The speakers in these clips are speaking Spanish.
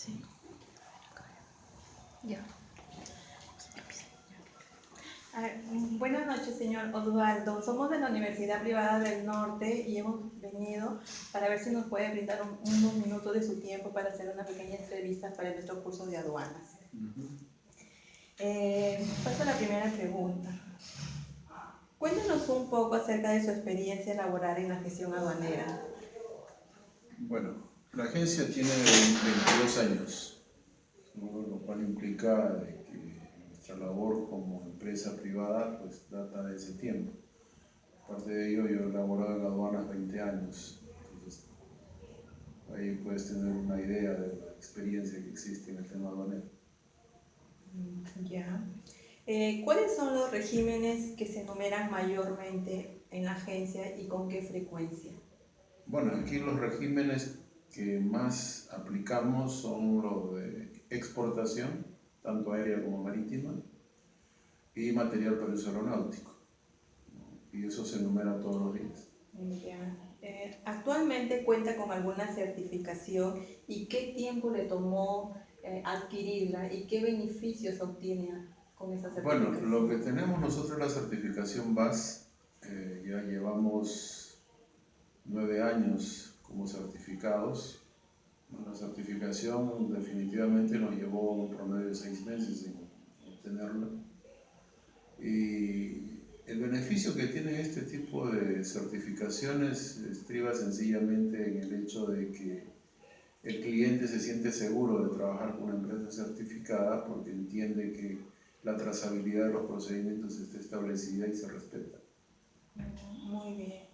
Sí. Ya. Buenas noches, señor Osvaldo. Somos de la Universidad Privada del Norte y hemos venido para ver si nos puede brindar unos minutos de su tiempo para hacer una pequeña entrevista para nuestro curso de aduanas. Paso a la primera pregunta. Cuéntanos un poco acerca de su experiencia laboral en la gestión aduanera. Bueno, la agencia tiene 22 años, ¿no? Lo cual implica de que nuestra labor como empresa privada pues data de ese tiempo. Aparte de ello, yo he laborado en aduanas 20 años, entonces ahí puedes tener una idea de la experiencia que existe en el tema aduanero. Ya. ¿Cuáles son los regímenes que se enumeran mayormente en la agencia y con qué frecuencia? Bueno, aquí los regímenes que más aplicamos son los de exportación, tanto aérea como marítima, y material para uso aeronáutico, ¿no? Y eso se enumera todos los días. Ya. ¿Actualmente cuenta con alguna certificación y qué tiempo le tomó adquirirla y qué beneficios obtiene con esa certificación? Bueno, lo que tenemos nosotros la certificación BAS, ya llevamos 9 años como certificados. La certificación definitivamente nos llevó un promedio de 6 meses en obtenerla. Y el beneficio que tiene este tipo de certificaciones estriba sencillamente en el hecho de que el cliente se siente seguro de trabajar con una empresa certificada porque entiende que la trazabilidad de los procedimientos está establecida y se respeta. Muy bien.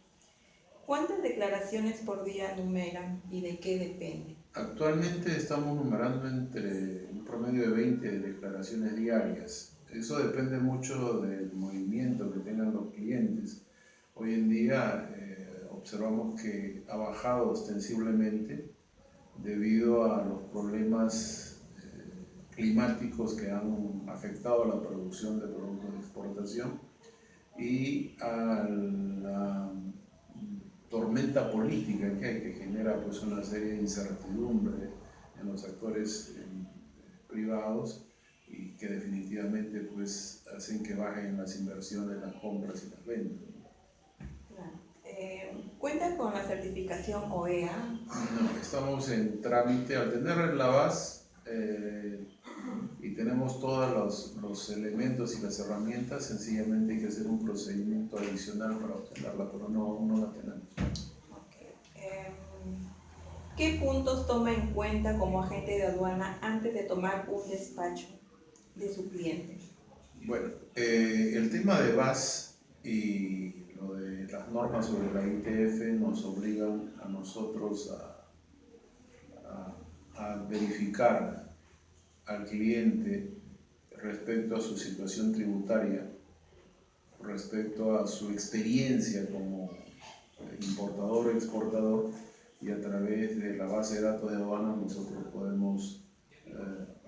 ¿Cuántas declaraciones por día numeran y de qué depende? Actualmente estamos numerando entre un promedio de 20 declaraciones diarias. Eso depende mucho del movimiento que tengan los clientes. Hoy en día observamos que ha bajado ostensiblemente debido a los problemas climáticos que han afectado la producción de productos de exportación y a la tormenta política que hay, que genera pues una serie de incertidumbre en los actores privados y que definitivamente pues hacen que bajen las inversiones, las compras y las ventas. ¿Cuenta con la certificación OEA? No, estamos en trámite. Al tener la BAS y tenemos todos los elementos y las herramientas, sencillamente hay que hacer un procedimiento adicional para obtenerla, pero no la tenemos. ¿Qué puntos toma en cuenta como agente de aduana antes de tomar un despacho de su cliente? Bueno, el tema de BAS y lo de las normas sobre la ITF nos obligan a nosotros a verificar al cliente respecto a su situación tributaria, respecto a su experiencia como importador o exportador, y a través de la base de datos de aduanas nosotros podemos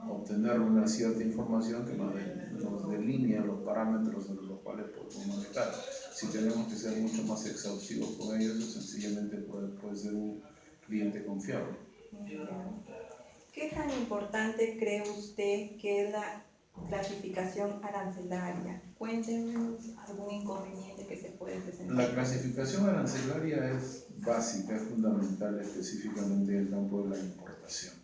obtener una cierta información que nos delinea los parámetros en los cuales podemos manejar. Si tenemos que ser mucho más exhaustivos con ellos, sencillamente puede ser un cliente confiable. ¿Qué tan importante cree usted que es la clasificación arancelaria? Cuéntenos algún inconveniente que se puede presentar. La clasificación arancelaria es básica, es fundamental específicamente en el campo de la importación.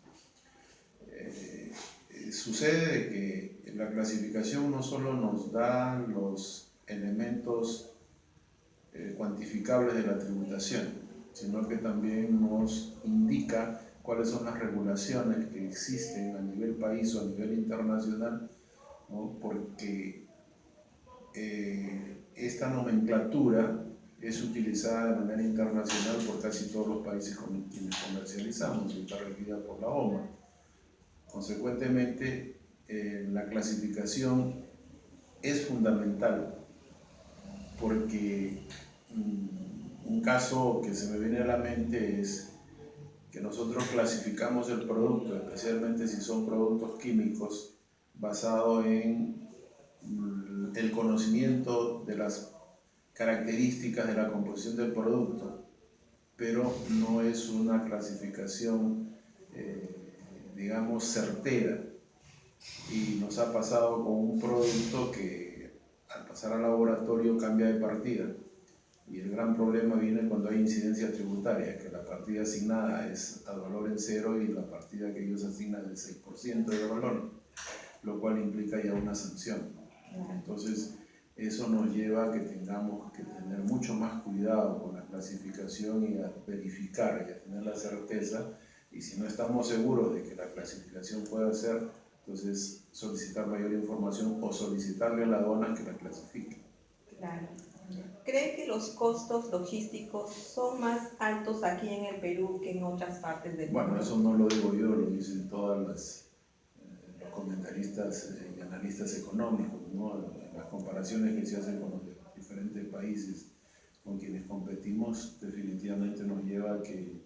Sucede que la clasificación no solo nos da los elementos cuantificables de la tributación, sino que también nos indica cuáles son las regulaciones que existen a nivel país o a nivel internacional, ¿no? Porque esta nomenclatura es utilizada de manera internacional por casi todos los países con quienes comercializamos y está regida por la OMA. Consecuentemente, la clasificación es fundamental porque un caso que se me viene a la mente es que nosotros clasificamos el producto, especialmente si son productos químicos, basado en el conocimiento de las características de la composición del producto, pero no es una clasificación digamos, certera. Y nos ha pasado con un producto que al pasar al laboratorio cambia de partida. Y el gran problema viene cuando hay incidencias tributarias, que la partida asignada es al valor en cero y la partida que ellos asignan es el 6% de valor, lo cual implica ya una sanción. Entonces, eso nos lleva a que tengamos que tener mucho más cuidado con la clasificación y a verificar y a tener la certeza. Y si no estamos seguros de que la clasificación pueda ser, entonces solicitar mayor información o solicitarle a la aduana que la clasifique. Claro. ¿Cree que los costos logísticos son más altos aquí en el Perú que en otras partes del mundo? Bueno, eso no lo digo yo, lo dicen todos los comentaristas y analistas económicos, ¿no? Las comparaciones que se hacen con los diferentes países con quienes competimos definitivamente nos lleva a que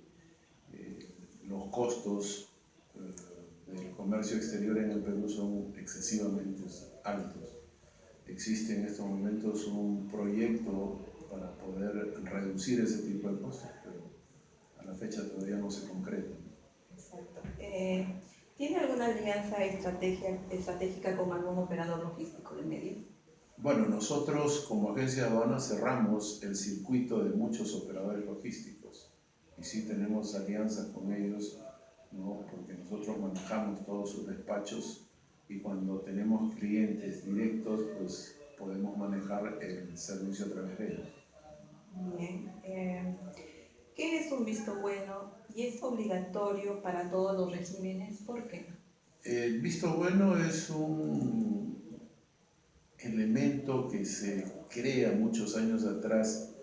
los costos del comercio exterior en el Perú son excesivamente altos. Existe en estos momentos un proyecto para poder reducir ese tipo de costos, pero a la fecha todavía no se concreta. Exacto. ¿Tiene alguna alianza estratégica con algún operador logístico de medio? Bueno, nosotros como agencia de aduanas cerramos el circuito de muchos operadores logísticos y sí tenemos alianzas con ellos, ¿no? Porque nosotros manejamos todos sus despachos y cuando tenemos clientes directos, pues podemos manejar el servicio a través de ellos. Bien. ¿Qué es un visto bueno y es obligatorio para todos los regímenes? ¿Por qué? El visto bueno es un elemento que se crea muchos años atrás,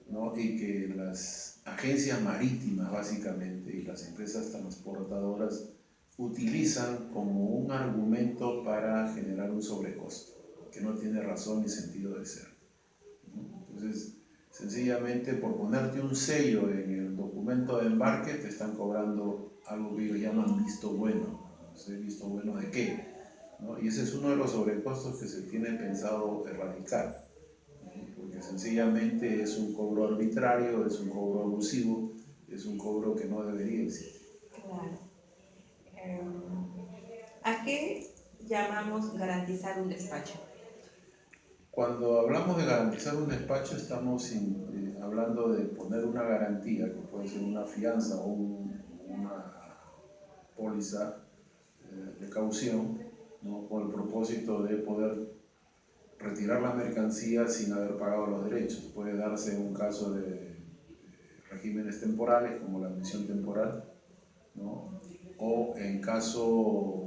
¿no? Y que las agencias marítimas básicamente y las empresas transportadoras utilizan como un argumento para generar un sobrecosto, que no tiene razón ni sentido de ser, ¿no? Entonces, sencillamente por ponerte un sello en el documento de embarque te están cobrando algo que ellos llaman visto bueno. No sé, ¿visto bueno de qué? ¿No? Y ese es uno de los sobrecostos que se tiene pensado erradicar, porque sencillamente es un cobro arbitrario, es un cobro abusivo, es un cobro que no debería existir. Claro. ¿A qué llamamos garantizar un despacho? Cuando hablamos de garantizar un despacho estamos hablando de poner una garantía, que puede ser una fianza o una póliza de caución, ¿no? Con el propósito de poder retirar la mercancía sin haber pagado los derechos. Puede darse un caso de regímenes temporales, como la admisión temporal, ¿no? O en caso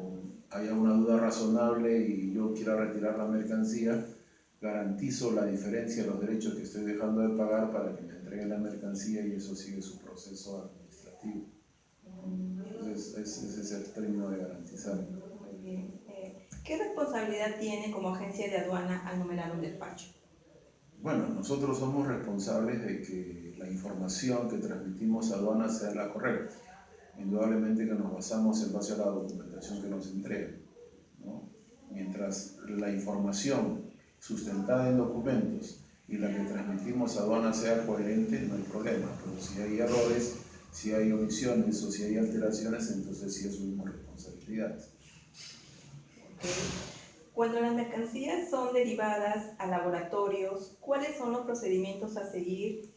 haya una duda razonable y yo quiera retirar la mercancía, garantizo la diferencia de los derechos que estoy dejando de pagar para que me entreguen la mercancía y eso sigue su proceso administrativo. Entonces, ese es el término de garantizar. Muy bien. ¿Qué responsabilidad tiene como agencia de aduana al numerar un despacho? Bueno, nosotros somos responsables de que la información que transmitimos a aduana sea la correcta. Indudablemente que nos basamos en base a la documentación que nos entregan, ¿no? Mientras la información sustentada en documentos y la que transmitimos a aduana sea coherente, no hay problema. Pero si hay errores, si hay omisiones o si hay alteraciones, entonces sí asumimos responsabilidades. Cuando las mercancías son derivadas a laboratorios, ¿cuáles son los procedimientos a seguir?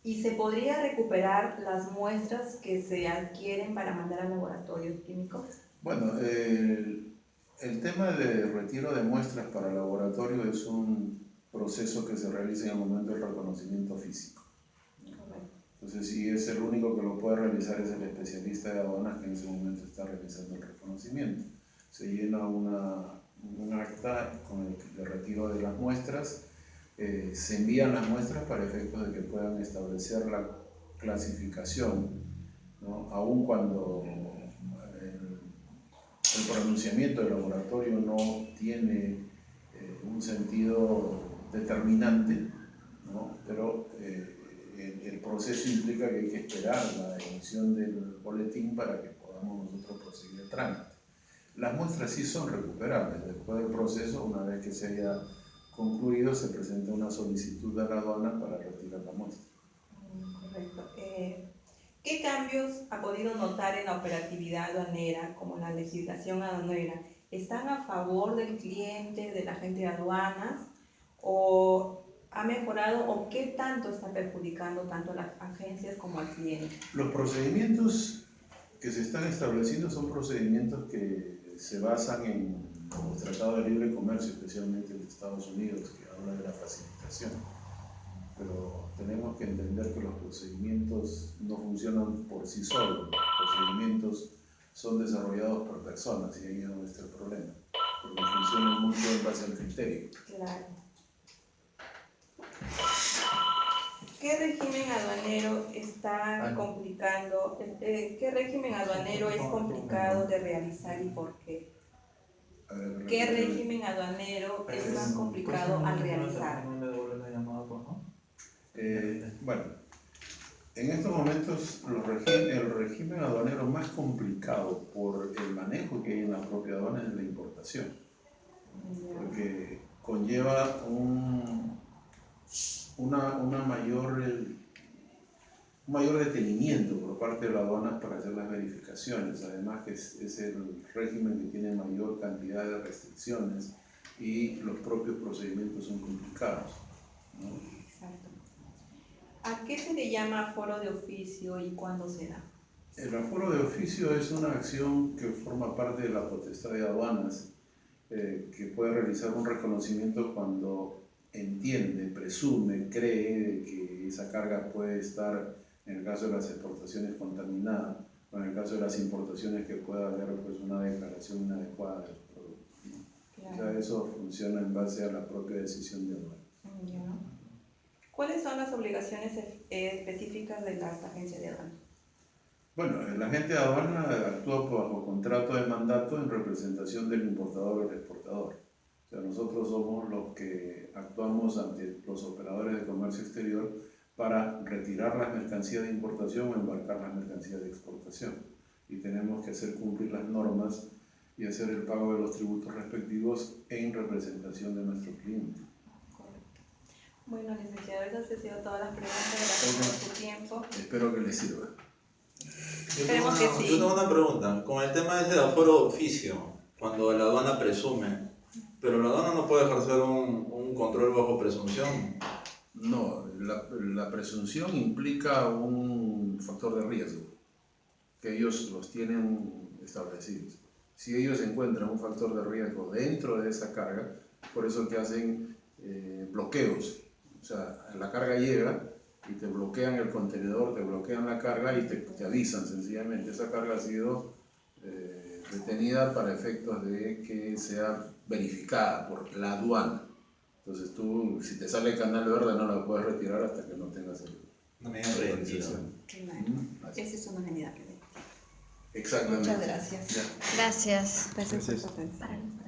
¿Y se podría recuperar las muestras que se adquieren para mandar a laboratorios químicos? Bueno, el tema de retiro de muestras para laboratorio es un proceso que se realiza en el momento del reconocimiento físico. Entonces, si es el único que lo puede realizar es el especialista de aduanas que en ese momento está realizando el reconocimiento. Se llena un acta con el retiro de las muestras, se envían las muestras para efectos de que puedan establecer la clasificación, ¿no? Aun cuando el pronunciamiento del laboratorio no tiene un sentido determinante, ¿no? Pero el proceso implica que hay que esperar la emisión del boletín para que podamos nosotros proseguir el trámite. Las muestras sí son recuperables. Después del proceso, una vez que se haya concluido, se presenta una solicitud a la aduana para retirar la muestra. Correcto. ¿Qué cambios ha podido notar en la operatividad aduanera, como la legislación aduanera? ¿Están a favor del cliente, de la gente de aduanas? ¿O ha mejorado o qué tanto está perjudicando tanto a las agencias como al cliente? Los procedimientos que se están estableciendo son procedimientos que se basan en el Tratado de Libre Comercio, especialmente el de Estados Unidos, que habla de la facilitación. Pero tenemos que entender que los procedimientos no funcionan por sí solos. Los procedimientos son desarrollados por personas y ahí es donde está el problema, porque funcionan mucho en base al criterio. Claro. ¿Qué régimen aduanero está complicando? ¿Qué régimen aduanero es complicado de realizar y por qué? ¿Qué régimen aduanero es más complicado al realizar? Bueno, en estos momentos el régimen aduanero más complicado por el manejo que hay en la propia aduana es la importación, porque conlleva un mayor detenimiento por parte de la aduana para hacer las verificaciones. Además que es el régimen que tiene mayor cantidad de restricciones y los propios procedimientos son complicados, ¿no? Exacto. ¿A qué se le llama aforo de oficio y cuándo se da? El aforo de oficio es una acción que forma parte de la potestad de aduanas, que puede realizar un reconocimiento cuando entiende, presume, cree que esa carga puede estar, en el caso de las exportaciones, contaminada, o en el caso de las importaciones, que pueda haber pues, una declaración inadecuada del producto, ¿no? Claro. O sea, eso funciona en base a la propia decisión de aduanas. Ya. ¿Cuáles son las obligaciones específicas de las agencias de aduanas? Bueno, el agente de aduana actúa bajo contrato de mandato en representación del importador o el exportador. O sea, nosotros somos los que actuamos ante los operadores de comercio exterior para retirar las mercancías de importación o embarcar las mercancías de exportación. Y tenemos que hacer cumplir las normas y hacer el pago de los tributos respectivos en representación de nuestro cliente. Correcto. Bueno, licenciado, esas han sido todas las preguntas. Gracias por su tiempo. Espero que les sirva. Esperemos que sí. Yo tengo una pregunta. Con el tema ese de aforo oficio, cuando la aduana presume, pero la aduana no puede ejercer un control bajo presunción. No, la presunción implica un factor de riesgo, que ellos los tienen establecidos. Si ellos encuentran un factor de riesgo dentro de esa carga, por eso que hacen bloqueos. O sea, la carga llega y te bloquean el contenedor, te bloquean la carga y te avisan sencillamente. Esa carga ha sido detenida para efectos de que sea verificada por la aduana. Entonces tú, si te sale el canal verde, no la puedes retirar hasta que no tengas Una medida preventiva. Claro. Esa es una medida preventiva. Exactamente. Muchas gracias. Ya. Gracias. Gracias por su atención.